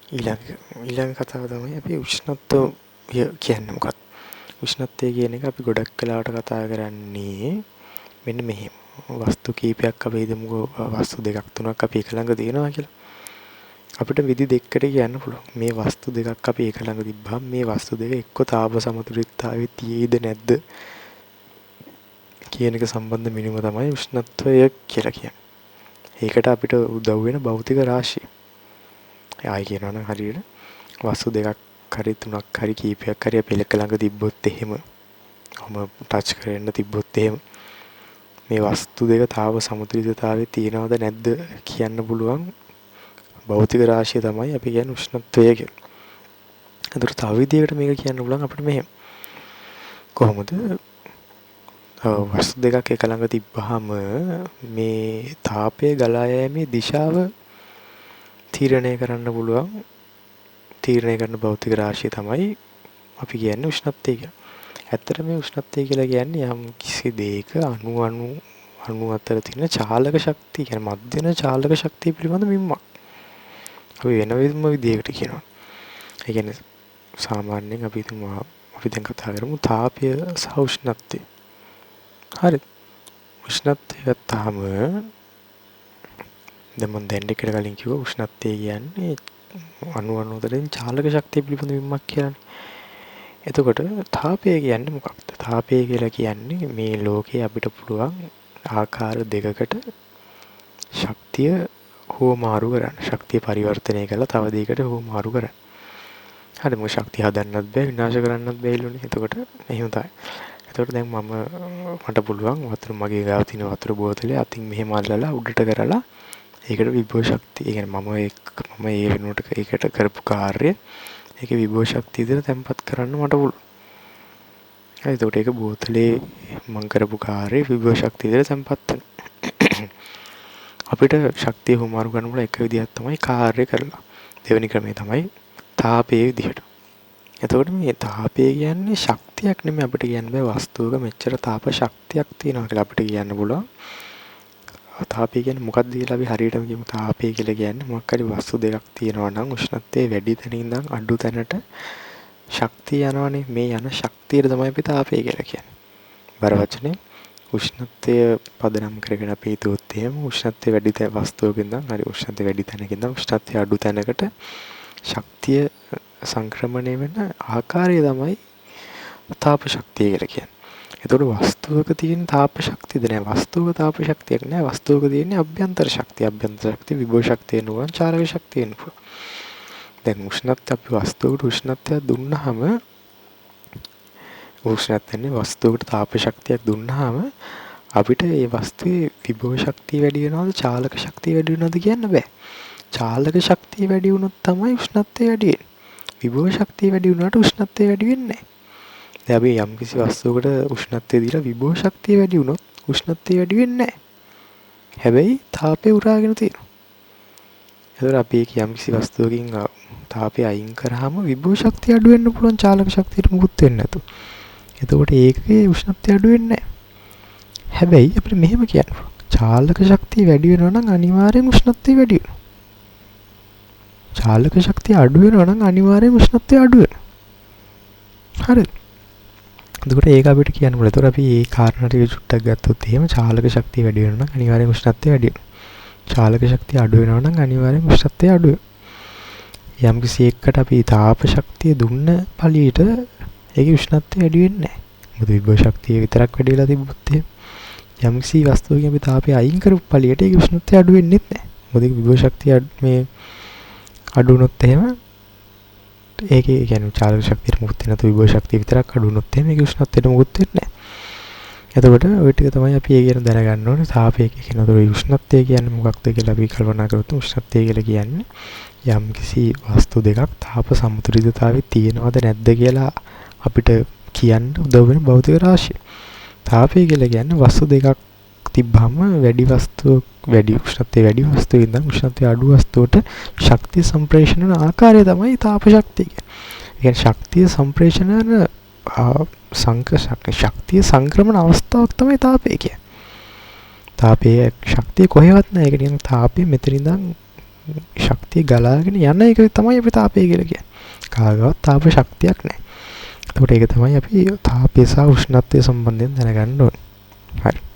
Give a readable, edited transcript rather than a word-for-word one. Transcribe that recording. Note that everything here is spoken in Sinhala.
ඊළඟ කතාව තමයි අපි උෂ්ණත්වය කියන්නේ මොකක්ද? උෂ්ණත්වය කියන එක අපි ගොඩක් වෙලාවට කතා කරන්නේ මෙන්න මෙහෙම. වස්තු කීපයක් අපි හිතමුකෝ වස්තු දෙකක් තුනක් අපි එක ළඟ තියෙනවා කියලා. අපිට විදි දෙකකට කියන්න පුළුවන්. මේ වස්තු දෙකක් අපි එක ළඟ තිබ්බහම මේ වස්තු දෙක එක්ක තාප සමතුලිතතාවයේ තියෙයිද නැද්ද කියන එක සම්බන්ධ මිනුම තමයි උෂ්ණත්වය කියලා කියන්නේ. ඒකට අපිට උදව් වෙන භෞතික රාශිය. ආයි කියනවා නම් හරියට වස්තු දෙකක් හරි තුනක් හරි කීපයක් හරි අපි එක ළඟ තිබ්බොත් එහෙම ටච් කරන්න තිබ්බොත් එහෙම මේ වස්තු දෙක තාව සමතුලිතතාවයේ තියෙනවද නැද්ද කියන්න පුළුවන් භෞතික රාශිය තමයි අපි කියන්නේ උෂ්ණත්වය කියලා. ඒතර තව විදිහකට මේක කියන්න පුළුවන් අපිට මෙහෙම. කොහොමද? වස්තු දෙකක් එක ළඟ තිබ්බහම මේ තාපය ගලා යෑමේ දිශාව තීරණය කරන්න පුළුවන්. තීරණය කරන භෞතික රාශිය තමයි අපි කියන්නේ උෂ්ණත්වය කියලා. ඇත්තට මේ උෂ්ණත්වය කියලා කියන්නේ යම් කිසි දෙයක අණු අතර තියෙන චාලක ශක්තිය, කියන්නේ මධ්‍යන චාලක ශක්තිය පිළිබඳ මිම්මක්. අපි වෙන විදිහකට කියනවා. ඒ කියන්නේ සාමාන්‍යයෙන් අපි දැන් කතා කරමු තාපය සහ උෂ්ණත්වය. හරි. උෂ්ණත්වය ගත්තාම දැන් මම දෙකට කලින් කිව්වා උෂ්ණත්වය කියන්නේ අණු අතරින් චාලක ශක්තිය පිළිබඳ මිම්මක් කියලානේ. එතකොට තාපය කියන්නේ මොකක්ද? තාපය කියලා කියන්නේ මේ ලෝකේ අපිට පුළුවන් ආකාර දෙකකට ශක්තිය හුවමාරු කරන්න. ශක්තිය පරිවර්තනය කරලා තව දෙයකට හුවමාරු කරන්න. හරි මොකද ශක්තිය හදන්නත් බෑ විනාශ කරන්නත් බැයිලුනේ. එතකොට එහෙම තමයි. එතකොට දැන් මට පුළුවන් වතුර මගේ ගාව තියෙන වතුර බෝතලේ අතින් මෙහෙම අල්ලලා උඩට කරලා ඒකට විභව ශක්තිය. ඒ කියන්නේ මම ඒ වෙනුවට ඒකට කරපු කාර්යය ඒකේ විභව ශක්තිය දෙන තැම්පත් කරන්න මට පුළුවන්. හරි එතකොට ඒක බෝතලේ මම කරපු කාර්යය විභව ශක්තිය දෙන තැම්පත් වෙනවා. අපිට ශක්තිය හුමාරු ගන්න පුළුවන් එක විදිහක් තමයි කාර්ය කරලා. දෙවෙනි ක්‍රමය තමයි තාපයේ විදිහට. එතකොට මේ තාපය කියන්නේ ශක්තියක් නෙමෙයි අපිට කියන්න බෑ වස්තුවක මෙච්චර තාප ශක්තියක් තියෙනවා කියලා අපිට කියන්න පුළුවන්. තාපය කියන්නේ මොකක්ද කියලා අපි හරියටම කියමු. තාපය කියලා කියන්නේ මොකක් හරි වස්තු දෙකක් තියෙනවා නම් උෂ්ණත්වය වැඩි තැනින් ඉඳන් අඩු තැනට ශක්තිය යනවනේ. මේ යන ශක්තියට තමයි අපි තාපය කියලා කියන්නේ. බර වචනේ උෂ්ණත්වය පදනම් කරගෙන අපි හිතුවොත් එහෙම උෂ්ණත්වය වැඩි වස්තුවක ඉඳන් හරි උෂ්ණත්වය වැඩි තැනක ඉඳන් උෂ්ණත්වය අඩු තැනකට ශක්තිය සංක්‍රමණය වෙන ආකාරය තමයි තාප ශක්තිය කියලා කියන්නේ. එතකොට වස්තුවක තියෙන තාප ශක්තියද නැහැ. වස්තුවක තාප ශක්තියක් නැහැ. වස්තුවක තියෙන්නේ අභ්‍යන්තර ශක්තිය. අභ්‍යන්තර ශක්තිය විභව ශක්තිය නුවන් චාලක ශක්තිය නුව. දැන් උෂ්ණත්වය අපි වස්තුවකට උෂ්ණත්වයක් දුන්නාම උෂ්ණත්වයෙන් වස්තුවකට තාප ශක්තියක් දුන්නාම අපිට ඒ වස්තුවේ විභව ශක්තිය වැඩි වෙනවද චාලක ශක්තිය වැඩි වෙනවද කියන්න බෑ. චාලක ශක්තිය වැඩි වුණොත් තමයි උෂ්ණත්වය වැඩි වෙන්නේ. විභව ශක්තිය වැඩි වුණාට උෂ්ණත්වය වැඩි වෙන්නේ නැහැ. දැන් අපි යම් කිසි වස්තුවකට උෂ්ණත්වය දීලා විභව ශක්තිය වැඩි වුණොත් උෂ්ණත්වය වැඩි වෙන්නේ නැහැ. හැබැයි තාපය උරාගෙන තියෙනවා. ඒතර අපි යම් කිසි වස්තුවකින් තාපය අයින් කරාම විභව ශක්තිය අඩු වෙන්න පුළුවන් චාලක ශක්තියට මුකුත් වෙන්නේ නැතු. එතකොට ඒකේ උෂ්ණත්වය අඩු වෙන්නේ නැහැ. හැබැයි අපිට මෙහෙම කියන්න පුළුවන්. චාලක ශක්තිය වැඩි වෙනවා නම් අනිවාර්යෙන් උෂ්ණත්වය වැඩි වෙනවා. චාලක ශක්තිය අඩු වෙනවා නම් අනිවාර්යෙන් උෂ්ණත්වය අඩු වෙනවා. හරිද? එතකොට ඒක අපිට කියන්න පුළුවන්. එතකොට අපි මේ කාරණා ටික චුට්ටක් ගත්තොත් එහෙම චාලක ශක්තිය වැඩි වෙනවා නම් අනිවාර්යෙන් උෂ්ණත්වය වැඩි වෙනවා. චාලක ශක්තිය අඩු වෙනවා නම් අනිවාර්යෙන් උෂ්ණත්වය අඩු වෙනවා. යම් කිසි එකකට අපි තාප ශක්තිය දුන්න පළියට ඒකේ උෂ්ණත්වය වැඩි වෙන්නේ නැහැ. මොකද විභව ශක්තිය විතරක් වැඩි වෙලා තිබ්බොත් එහෙම යම් කිසි වස්තුවකින් අපි තාපය අයින් කරපු පළියට ඒකේ උෂ්ණත්වය අඩු වෙන්නේ නැහැ. මොකද විභව ශක්තිය මේ අඩු වුණොත් එහෙම ඒකේ කියන්නේ චාලක ශක්තියට මුකුත් වෙන්නේ නැතු විභව ශක්තිය විතරක් අඩු වුණොත් එහෙම ඒකේ උෂ්ණත්වයට මුකුත් වෙන්නේ නැහැ. එතකොට ওই ටික තමයි අපි ඒ කියන දැනගන්න ඕනේ. තාපය කියනකොට උෂ්ණත්වය කියන්නේ මොකක්ද කියලා අපි කල්පනා කරොත් උෂ්ණත්වය කියලා කියන්නේ යම් කිසි වස්තු දෙකක් තාප සමතුලිතතාවයේ තියෙනවද නැද්ද කියලා අපිට කියන්න උදව් වෙන භෞතික රාශිය. තාපය කියලා කියන්නේ වස්තු දෙකක් තිබ්බම වැඩි උෂ්ණත්වයේ වැඩි වස්තුවක ඉඳන් උෂ්ණත්වයේ අඩු වස්තුවට ශක්තිය සම්ප්‍රේෂණ කරන ආකාරය තමයි තාප ශක්තිය කියන්නේ. ඒ කියන්නේ ශක්තිය සම්ප්‍රේෂණ කරන ශක්තිය සංක්‍රමණ අවස්ථාවක් තමයි තාපය කියන්නේ. තාපයේ ශක්තිය කොහෙවත් නැහැ. ඒක නිකන් තාපය මෙතන ඉඳන් ශක්තිය ගලාගෙන යන එක තමයි අපි තාපය කියලා කියන්නේ. කාගවත් තාප ශක්තියක් නැහැ. එතකොට ඒක තමයි අපි තාපය සහ උෂ්ණත්වය සම්බන්ධයෙන් දැනගන්න ඕනේ. හරි.